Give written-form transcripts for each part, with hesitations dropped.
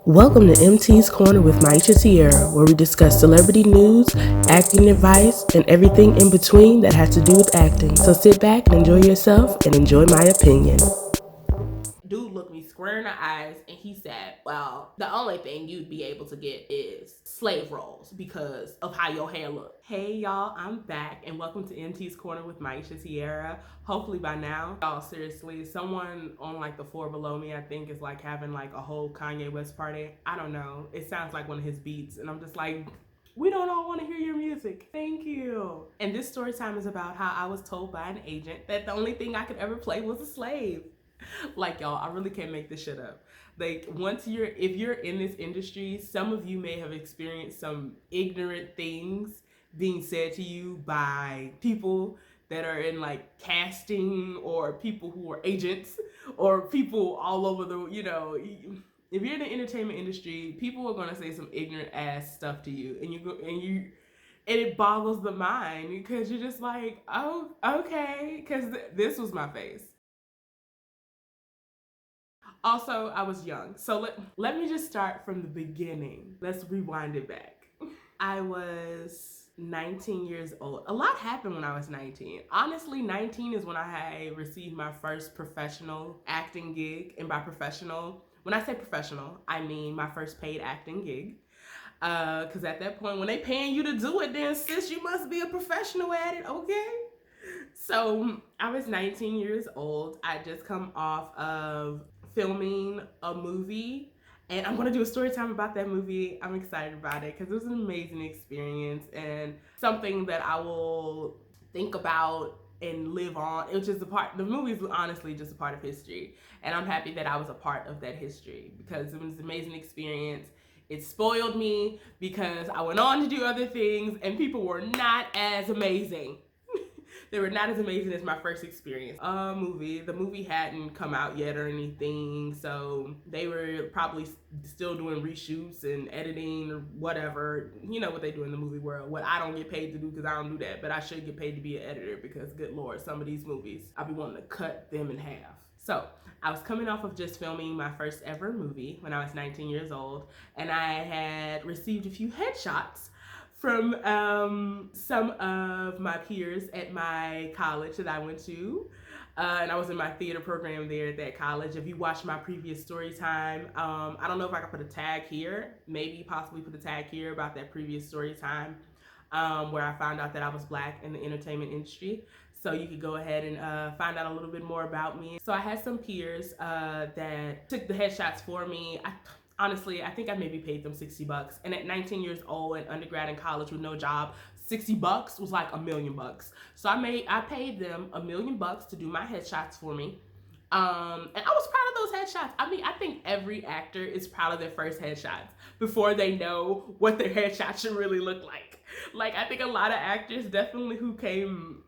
Welcome to MT's Corner with Myesha-Tiara, where we discuss celebrity news, acting advice, and everything in between that has to do with acting. So sit back and enjoy yourself and enjoy my opinion. Dude looked me square in the eyes and he said, well, the only thing you'd be able to get is slave roles because of how your hair look. Hey y'all, I'm back and welcome to MT's Corner with Myesha-Tiara. Hopefully by now, y'all, seriously, someone on like the floor below me, I think, is like having like a whole Kanye West party. I don't know. It sounds like one of his beats and I'm just like, we don't all want to hear your music. Thank you. And this story time is about how I was told by an agent that the only thing I could ever play was a slave. Like, y'all, I really can't make this shit up. Like, if you're in this industry, some of you may have experienced some ignorant things being said to you by people that are in like casting, or people who are agents, or people all over the, if you're in the entertainment industry, people are going to say some ignorant ass stuff to you, and it boggles the mind because you're just like, oh, okay, because this was my face. Also, I was young. So let me just start from the beginning. Let's rewind it back. I was 19 years old. A lot happened when I was 19. Honestly, 19 is when I received my first professional acting gig. And by professional, when I say professional, I mean my first paid acting gig. Because at that point, when they paying you to do it, then sis, you must be a professional at it, okay? So I was 19 years old. I just come off of filming a movie, and I'm gonna do a story time about that movie. I'm excited about it because it was an amazing experience and something that I will think about and live on. It was just a part. The movie is honestly just a part of history, and I'm happy that I was a part of that history because it was an amazing experience. It spoiled me because I went on to do other things, and people were not as amazing. They were not as amazing as my first experience. Movie. The movie hadn't come out yet or anything, so they were probably still doing reshoots and editing or whatever. You know what they do in the movie world. What I don't get paid to do because I don't do that, but I should get paid to be an editor because, good lord, some of these movies I'll be wanting to cut them in half. So I was coming off of just filming my first ever movie when I was 19 years old, and I had received a few headshots from some of my peers at my college that I went to. And I was in my theater program there at that college. If you watch my previous story time, I don't know if I can put a tag here, maybe possibly put a tag here about that previous story time, where I found out that I was Black in the entertainment industry. So you could go ahead and find out a little bit more about me. So I had some peers that took the headshots for me. Honestly, I think I maybe paid them $60. And at 19 years old and undergrad in college with no job, $60 was like $1,000,000. So I paid them $1,000,000 to do my headshots for me. And I was proud of those headshots. I mean, I think every actor is proud of their first headshots before they know what their headshot should really look like. Like, I think a lot of actors definitely who came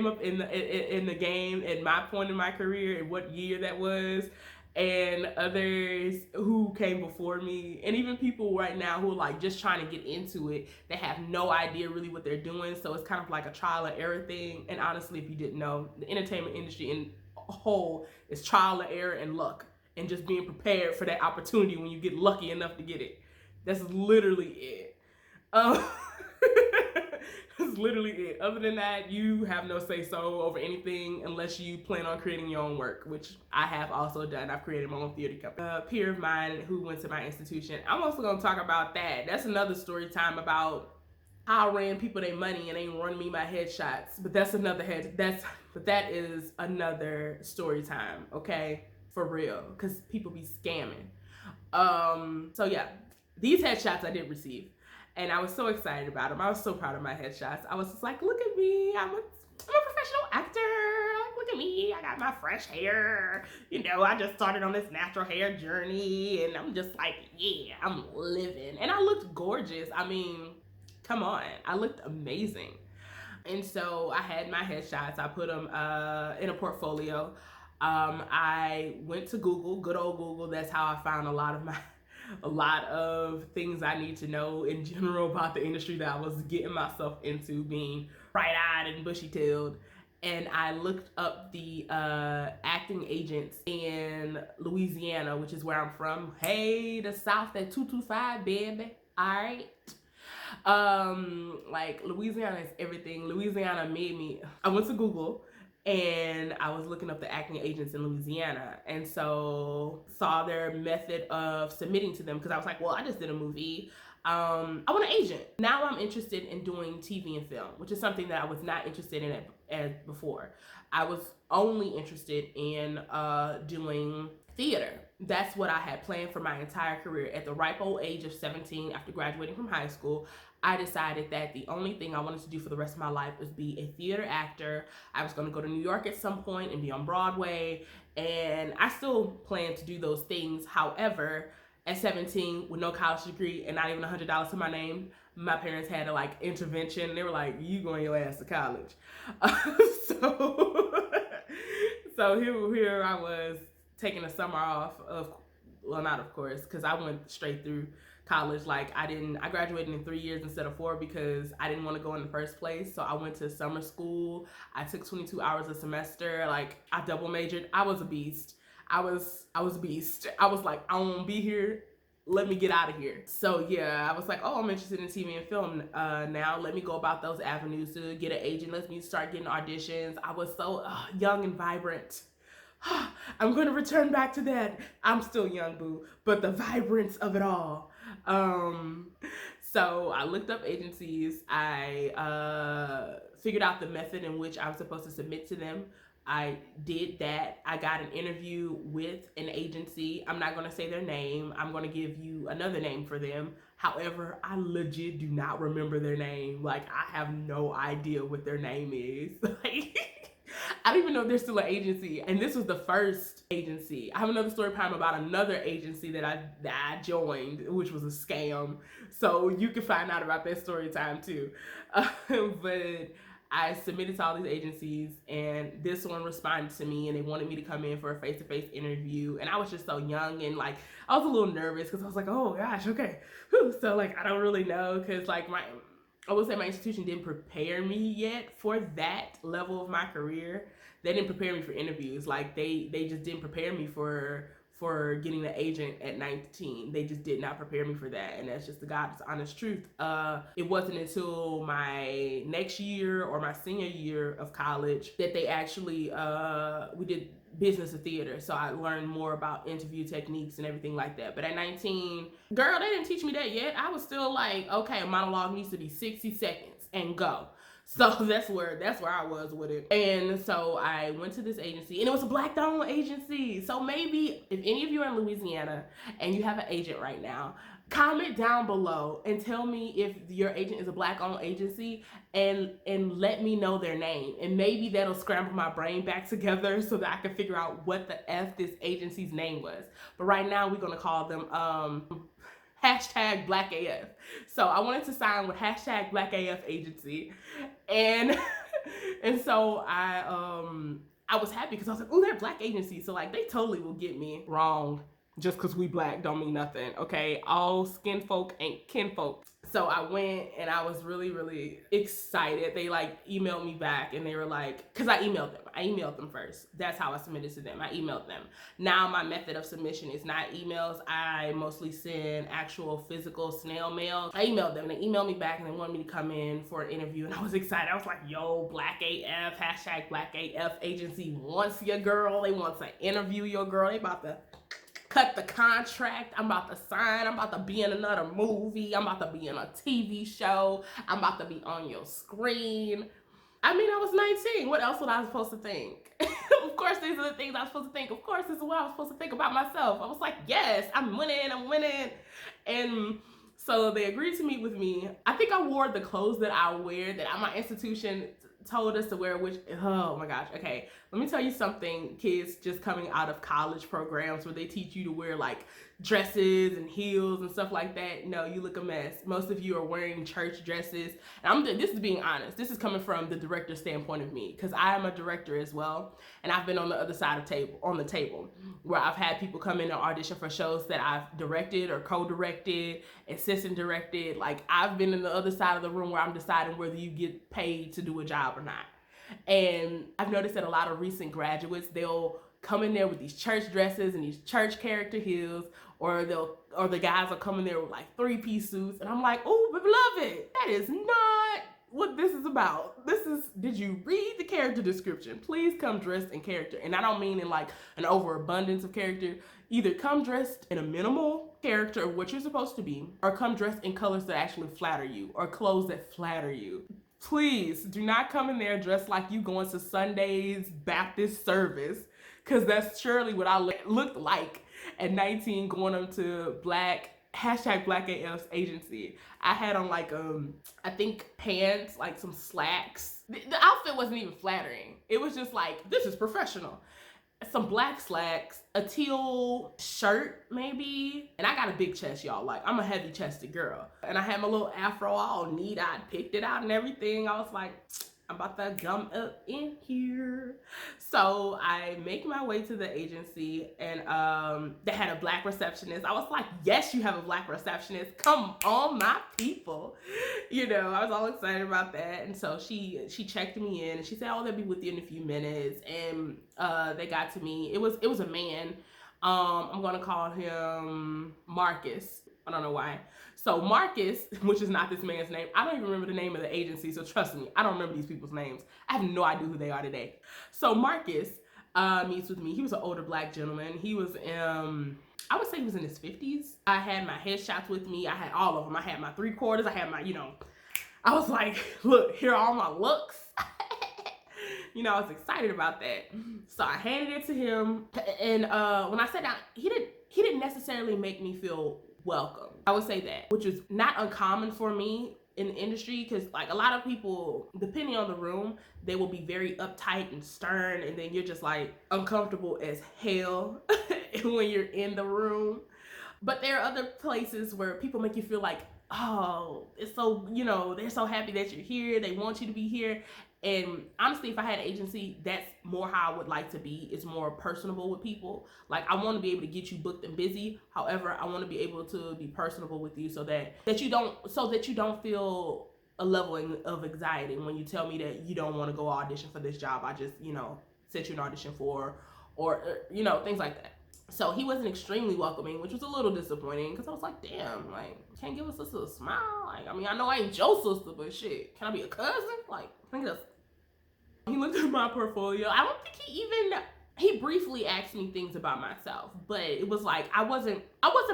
up in the game at my point in my career and what year that was, and others who came before me, and even people right now who are like just trying to get into it, they have no idea really what they're doing. So it's kind of like a trial and error thing. And honestly, if you didn't know, the entertainment industry in whole is trial and error and luck, and just being prepared for that opportunity when you get lucky enough to get it. That's literally it. Um, That's literally it. Other than that, you have no say so over anything unless you plan on creating your own work, which I have also done. I've created my own theater company. A peer of mine who went to my institution, I'm also going to talk about that. That's another story time about how I ran people their money and they run me my headshots. But that is another story time, okay? For real, because people be scamming. So yeah, these headshots I did receive, and I was so excited about them. I was so proud of my headshots. I was just like, look at me, I'm a professional actor. Like, look at me, I got my fresh hair. I just started on this natural hair journey, and I'm just like, yeah, I'm living. And I looked gorgeous. I mean, come on, I looked amazing. And so I had my headshots. I put them in a portfolio. I went to Google, good old Google. That's how I found a lot of things I need to know in general about the industry that I was getting myself into, being bright-eyed and bushy-tailed. and I looked up the acting agents in Louisiana, which is where I'm from. Hey, the South at 225, baby. All right. Like Louisiana is everything. Louisiana made me. I went to Google and I was looking up the acting agents in Louisiana, and so saw their method of submitting to them because I was like, well, I just did a movie. I want an agent. Now I'm interested in doing TV and film, which is something that I was not interested in as before. I was only interested in doing theater. That's what I had planned for my entire career. At the ripe old age of 17, after graduating from high school, I decided that the only thing I wanted to do for the rest of my life was be a theater actor. I was going to go to New York at some point and be on Broadway, and I still plan to do those things. However, at 17, with no college degree and not even $100 to my name, my parents had a like intervention. They were like, "You going your ass to college?" So, so here I was taking a summer off of, well, not of course, because I went straight through college. Like I graduated in 3 years instead of 4 because I didn't want to go in the first place. So I went to summer school. I took 22 hours a semester. Like I double majored. I was a beast. I was a beast. I was like, I don't want to be here. Let me get out of here. So yeah, I was like, oh, I'm interested in TV and film now. Let me go about those avenues to get an agent. Let me start getting auditions. I was so young and vibrant. I'm going to return back to that. I'm still young, boo, but the vibrance of it all. So I looked up agencies. I figured out the method in which I was supposed to submit to them. I did that. I got an interview with an agency. I'm not going to say their name. I'm going to give you another name for them. However, I legit do not remember their name. Like, I have no idea what their name is. Like, I don't even know if they're still an agency. And this was the first agency. I have another story time about another agency that I joined, which was a scam. So you can find out about that story time too. But I submitted to all these agencies, and this one responded to me, and they wanted me to come in for a face-to-face interview. And I was just so young, and like I was a little nervous because I was like, oh gosh, okay. Whew. So like I don't really know, because like I would say my institution didn't prepare me yet for that level of my career. They didn't prepare me for interviews. Like they just didn't prepare me for getting an agent at 19. They just did not prepare me for that, and that's just the God's honest truth. It wasn't until my next year or my senior year of college that they actually we did business of theater, so I learned more about interview techniques and everything like that. But at 19, girl, they didn't teach me that yet. I was still like, okay, a monologue needs to be 60 seconds and go. So that's where I was with it. And so I went to this agency, and it was a Black-owned agency. So maybe if any of you are in Louisiana and you have an agent right now, comment down below and tell me if your agent is a Black-owned agency, and let me know their name. And maybe that'll scramble my brain back together so that I can figure out what the F this agency's name was. But right now we're gonna call them hashtag Black AF. So I wanted to sign with hashtag Black AF agency, and and so I was happy because I was like, oh, they're Black agency, so like they totally will get me. Wrong. Just because we Black don't mean nothing, okay? All skin folk ain't kinfolk. So I went, and I was really, really excited. They like emailed me back, and they were like, because I emailed them first. That's how I submitted to them. I emailed them. Now my method of submission is not emails. I mostly send actual physical snail mail. I emailed them, and they emailed me back, and they wanted me to come in for an interview, and I was excited. I was like, yo, Black AF, hashtag Black AF agency wants your girl. They want to interview your girl. They about to cut the contract. I'm about to sign. I'm about to be in another movie. I'm about to be in a TV show. I'm about to be on your screen. I mean, I was 19. What else was I supposed to think? Of course, these are the things I was supposed to think. Of course, this is what I was supposed to think about myself. I was like, yes, I'm winning. And so they agreed to meet with me. I think I wore the clothes that I wear, that my institution told us to wear, which, oh my gosh, okay, let me tell you something, kids just coming out of college programs where they teach you to wear like dresses and heels and stuff like that. No, you look a mess. Most of you are wearing church dresses, and this is being honest. This is coming from the director's standpoint of me, because I am a director as well, and I've been on the other side of the table where I've had people come in and audition for shows that I've directed or co-directed, assistant directed. Like, I've been in the other side of the room where I'm deciding whether you get paid to do a job or not. And I've noticed that a lot of recent graduates, they'll come in there with these church dresses and these church character heels, or the guys are coming there with like 3-piece suits, and I'm like, oh, beloved, that is not what this is about. Did you read the character description? Please come dressed in character. And I don't mean in like an overabundance of character. Either come dressed in a minimal character of what you're supposed to be, or come dressed in colors that actually flatter you, or clothes that flatter you. Please do not come in there dressed like you going to Sunday's Baptist service, because that's surely what I looked like at 19 going up to Black AF's agency. I had on like I think pants, like some slacks. The outfit wasn't even flattering. It was just like, this is professional. Some black slacks, a teal shirt maybe, and I got a big chest, y'all. Like, I'm a heavy chested girl, and I had my little afro all neat. I picked it out and everything. I was like, I'm about to gum up in here. So I make my way to the agency, and they had a Black receptionist. I was like, yes, you have a Black receptionist. Come on, my people. You know, I was all excited about that. And so she checked me in, and she said, oh, they'll be with you in a few minutes. And they got to me. It was a man. I'm gonna call him Marcus. I don't know why. So Marcus, which is not this man's name, I don't even remember the name of the agency, so trust me, I don't remember these people's names. I have no idea who they are today. So Marcus meets with me. He was an older Black gentleman. He was, I would say he was in his 50s. I had my headshots with me. I had all of them. I had my 3/4. I had my, I was like, look, here are all my looks. I was excited about that. So I handed it to him, and when I sat down, he didn't necessarily make me feel welcome. I would say that, which is not uncommon for me in the industry, because like a lot of people, depending on the room, they will be very uptight and stern, and then you're just like uncomfortable as hell when you're in the room. But there are other places where people make you feel like, oh, it's so, they're so happy that you're here. They want you to be here. And honestly, if I had an agency, that's more how I would like to be. It's more personable with people. Like, I want to be able to get you booked and busy. However, I want to be able to be personable with you so that you don't feel a level of anxiety when you tell me that you don't want to go audition for this job I just, set you an audition for, or things like that. So he wasn't extremely welcoming, which was a little disappointing, because I was like, damn, like, can't give a sister a smile? Like, I mean, I know I ain't your sister, but shit, can I be a cousin? Like, I think that's... He looked at my portfolio. I don't think he briefly asked me things about myself, but it was like, I wasn't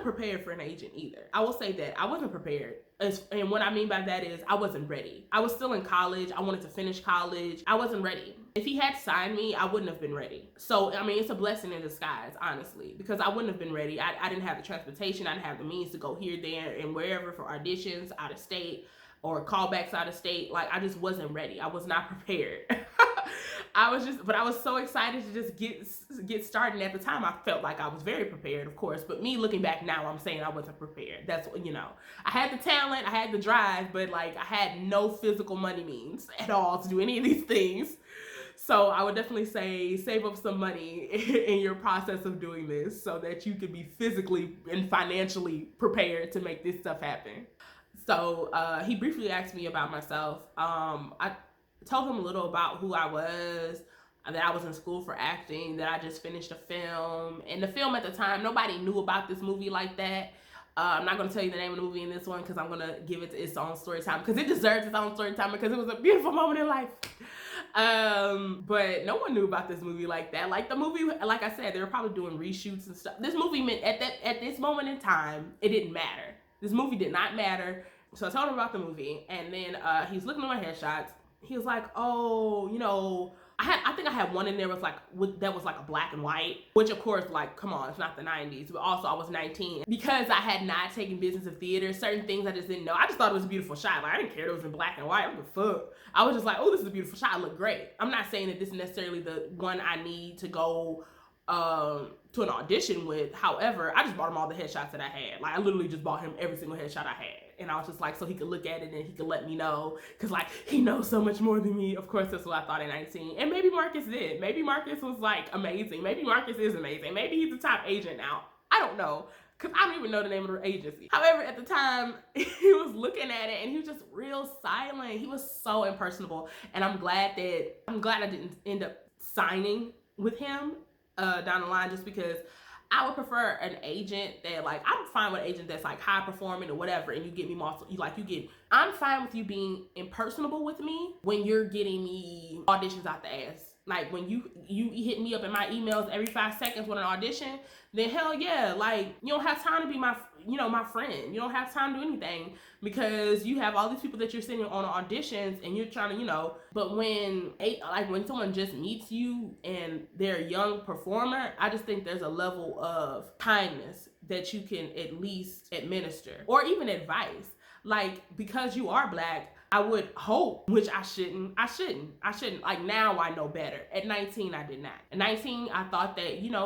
prepared for an agent either. I will say that I wasn't prepared. And what I mean by that is I wasn't ready. I was still in college. I wanted to finish college. I wasn't ready. If he had signed me, I wouldn't have been ready. So, I mean, it's a blessing in disguise, honestly, because I wouldn't have been ready. I didn't have the transportation. I didn't have the means to go here, there, and wherever for auditions out of state or callbacks out of state. Like, I just wasn't ready. I was not prepared. But I was so excited to just get started. At the time, I felt like I was very prepared, of course. But me looking back now, I'm saying I wasn't prepared. That's what, I had the talent, I had the drive, but like I had no physical money means at all to do any of these things. So I would definitely say save up some money in your process of doing this so that you could be physically and financially prepared to make this stuff happen. So he briefly asked me about myself. I told him a little about who I was, that I was in school for acting, that I just finished a film. And the film at the time, nobody knew about this movie like that. I'm not going to tell you the name of the movie in this one, because I'm going to give it its own story time, because it deserves its own story time, because it was a beautiful moment in life. But no one knew about this movie like that. Like, the movie, like I said, they were probably doing reshoots and stuff. This movie meant at this moment in time, it didn't matter. This movie did not matter. So I told him about the movie, and then he's looking at my headshots. He was like, oh, I think I had one in there that was like a black and white, which of course, like, come on, it's not the 90s. But also I was 19. Because I had not taken business of theater, certain things I just didn't know. I just thought it was a beautiful shot. Like, I didn't care it was in black and white. I don't give a fuck. I was just like, oh, this is a beautiful shot. It looked great. I'm not saying that this is necessarily the one I need to go to an audition with. However, I just bought him all the headshots that I had. Like, I literally just bought him every single headshot I had. And I was just like, so he could look at it and he could let me know. Because, like, he knows so much more than me. Of course, that's what I thought at 19. And maybe Marcus did. Maybe Marcus was, like, amazing. Maybe Marcus is amazing. Maybe he's a top agent now. I don't know. because I don't even know the name of the agency. However, at the time, he was looking at it and he was just real silent. He was so impersonable, and I'm glad I didn't end up signing with him down the line, just because I would prefer an agent that, like, I'm fine with an agent that's like high performing or whatever, and you get me I'm fine with you being impersonable with me when you're getting me auditions out the ass. Like, when you hit me up in my emails every 5 seconds with an audition, then hell yeah, like, you don't have time to be my friend. You don't have time to do anything because you have all these people that you're sending on auditions and you're trying to, but when someone just meets you and they're a young performer, I just think there's a level of kindness that you can at least administer, or even advice. Like, because you are Black, I would hope, which I shouldn't. Like, now I know better. At 19, I did not. At 19, I thought that,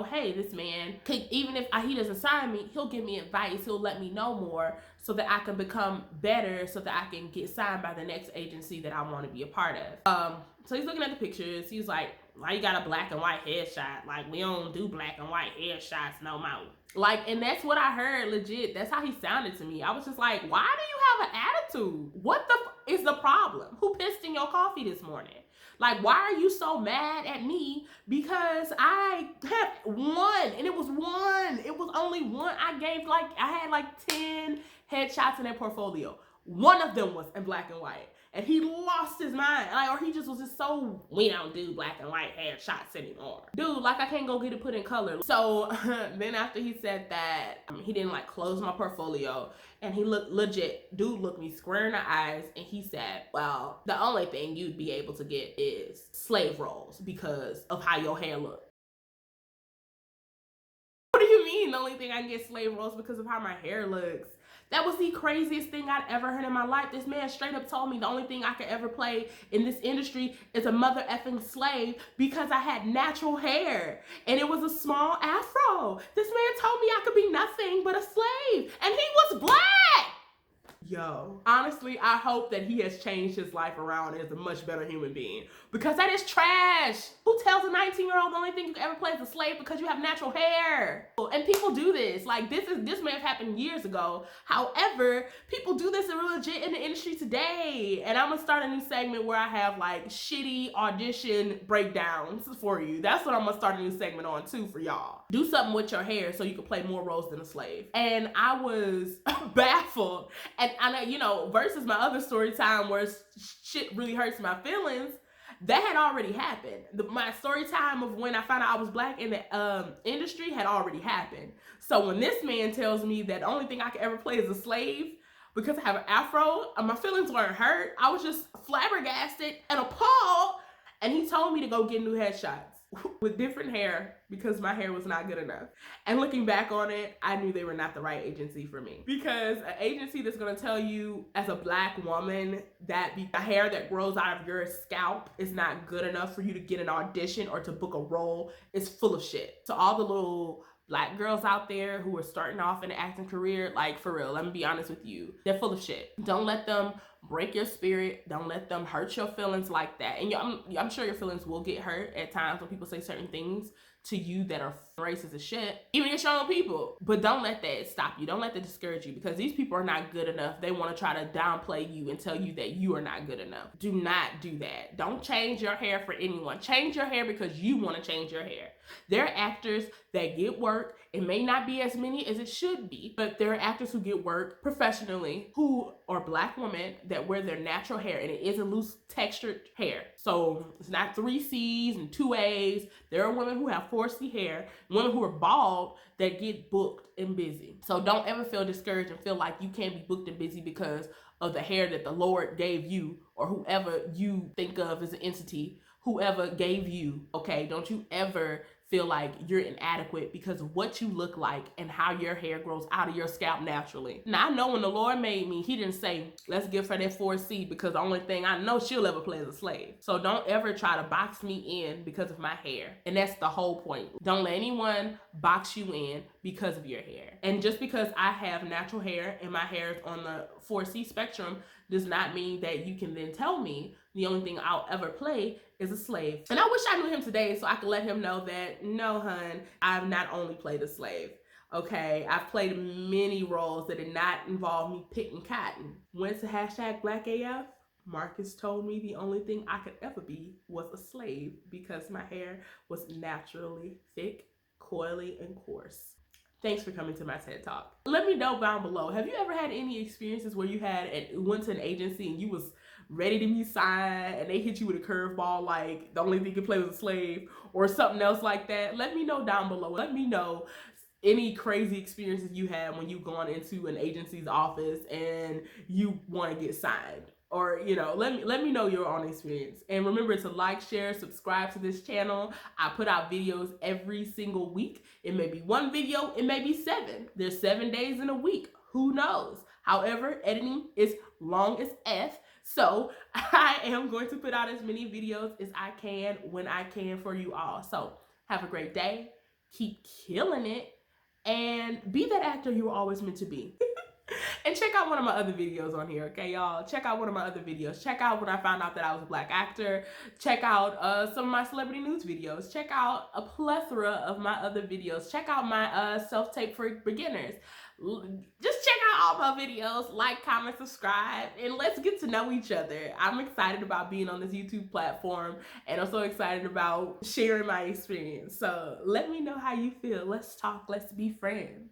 hey, this man could, even if he doesn't sign me, he'll give me advice. He'll let me know more so that I can become better, so that I can get signed by the next agency that I want to be a part of. So he's looking at the pictures. He's like, why you got a black and white headshot? Like, we don't do black and white headshots no more. Like, and that's what I heard, legit. That's how he sounded to me. I was just like, why do you have an attitude? What the is the problem? Who pissed in your coffee this morning? Like, why are you so mad at me? Because I had one, and it was one. It was only one. I had like 10 headshots in that portfolio. One of them was in black and white. And he lost his mind. Or he just was so, we don't do black and white headshots anymore. Dude, like, I can't go get it put in color. So then after he said that, he didn't close my portfolio. And he looked me square in the eyes, and he said, well, the only thing you'd be able to get is slave roles because of how your hair looks. What do you mean the only thing I can get slave roles because of how my hair looks? That was the craziest thing I'd ever heard in my life. This man straight up told me the only thing I could ever play in this industry is a mother effing slave because I had natural hair and it was a small afro. This man told me I could be nothing but a slave, and he was Black. Yo, honestly, I hope that he has changed his life around and is a much better human being, because that is trash. Who tells a 19-year-old the only thing you can ever play is a slave because you have natural hair? And people do this. Like, this may have happened years ago. However, people do this legit in the industry today. And I'm gonna start a new segment where I have shitty audition breakdowns for you. That's what I'm gonna start a new segment on too for y'all. Do something with your hair so you can play more roles than a slave. And I was baffled. And versus my other story time where shit really hurts my feelings, that had already happened. My story time of when I found out I was Black in the industry had already happened. So when this man tells me that the only thing I could ever play is a slave because I have an afro, my feelings weren't hurt. I was just flabbergasted and appalled. And he told me to go get new headshots with different hair because my hair was not good enough. And looking back on it, I knew they were not the right agency for me, because an agency that's going to tell you as a Black woman that the hair that grows out of your scalp is not good enough for you to get an audition or to book a role is full of shit. So all the little Black girls out there who are starting off in an acting career, for real, let me be honest with you, they're full of shit. Don't let them break your spirit. Don't let them hurt your feelings like that. And I'm sure your feelings will get hurt at times when people say certain things to you that are racist as shit, even against your own people. But don't let that stop you. Don't let that discourage you, because these people are not good enough. They want to try to downplay you and tell you that you are not good enough. Do not do that. Don't change your hair for anyone. Change your hair because you want to change your hair. There are actors that get work. It may not be as many as it should be, but there are actors who get work professionally who are Black women that wear their natural hair, and it isn't loose textured hair. So it's not 3 C's and 2 A's. There are women who have 4C hair, women who are bald that get booked and busy. So don't ever feel discouraged and feel like you can't be booked and busy because of the hair that the Lord gave you, or whoever you think of as an entity, whoever gave you, okay? Don't you ever feel like you're inadequate because of what you look like and how your hair grows out of your scalp naturally. Now, I know when the Lord made me, he didn't say, let's give her that 4C because the only thing I know she'll ever play is a slave. So don't ever try to box me in because of my hair. And that's the whole point. Don't let anyone box you in because of your hair. And just because I have natural hair and my hair is on the 4C spectrum does not mean that you can then tell me the only thing I'll ever play is a slave. And I wish I knew him today so I could let him know that, no, hun, I've not only played a slave. Okay, I've played many roles that did not involve me picking cotton. Went to hashtag Black AF. Marcus told me the only thing I could ever be was a slave because my hair was naturally thick, coily, and coarse. Thanks for coming to my TED Talk. Let me know down below. Have you ever had any experiences where you went to an agency and you was ready to be signed and they hit you with a curveball like the only thing you could play was a slave or something else like that? Let me know down below. Let me know any crazy experiences you had when you've gone into an agency's office and you want to get signed, or let me know your own experience. And remember to like, share, subscribe to this channel. I put out videos every single week. It may be one video, it may be 7. There's 7 days in a week, who knows. However, editing is long as F, so I am going to put out as many videos as I can when I can for you all. So have a great day, keep killing it, and be that actor you were always meant to be. And check out one of my other videos on here, okay, y'all? Check out one of my other videos. Check out when I found out that I was a Black actor. Check out some of my celebrity news videos. Check out a plethora of my other videos. Check out my self-tape for beginners. Just check out all my videos. Like, comment, subscribe, and let's get to know each other. I'm excited about being on this YouTube platform, and I'm so excited about sharing my experience. So let me know how you feel. Let's talk. Let's be friends.